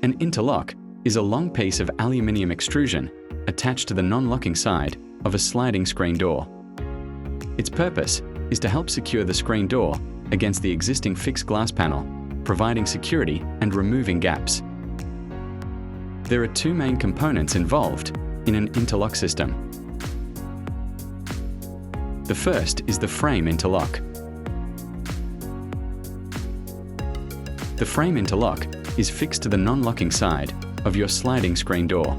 An interlock is a long piece of aluminium extrusion attached to the non-locking side of a sliding screen door. Its purpose is to help secure the screen door against the existing fixed glass panel, providing security and removing gaps. There are two main components involved in an interlock system. The first is the frame interlock. The frame interlock is fixed to the non-locking side of your sliding screen door.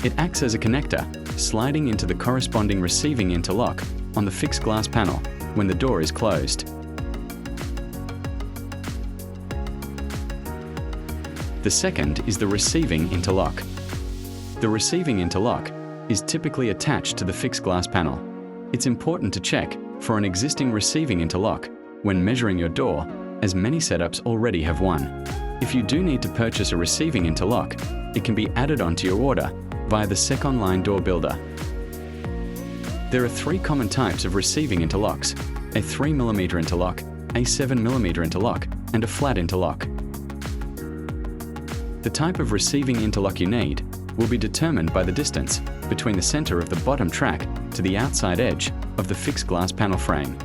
It acts as a connector, sliding into the corresponding receiving interlock on the fixed glass panel when the door is closed. The second is the receiving interlock. The receiving interlock is typically attached to the fixed glass panel. It's important to check for an existing receiving interlock when measuring your door, as many setups already have one. If you do need to purchase a receiving interlock, it can be added onto your order via the SecOnline door builder. There are three common types of receiving interlocks: a 3mm interlock, a 7mm interlock, and a flat interlock. The type of receiving interlock you need will be determined by the distance between the center of the bottom track to the outside edge of the fixed glass panel frame.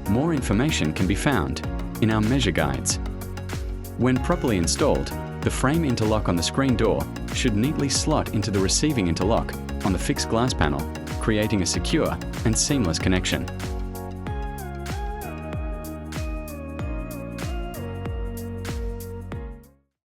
More information can be found in our measure guides. When properly installed, the frame interlock on the screen door should neatly slot into the receiving interlock on the fixed glass panel, creating a secure and seamless connection.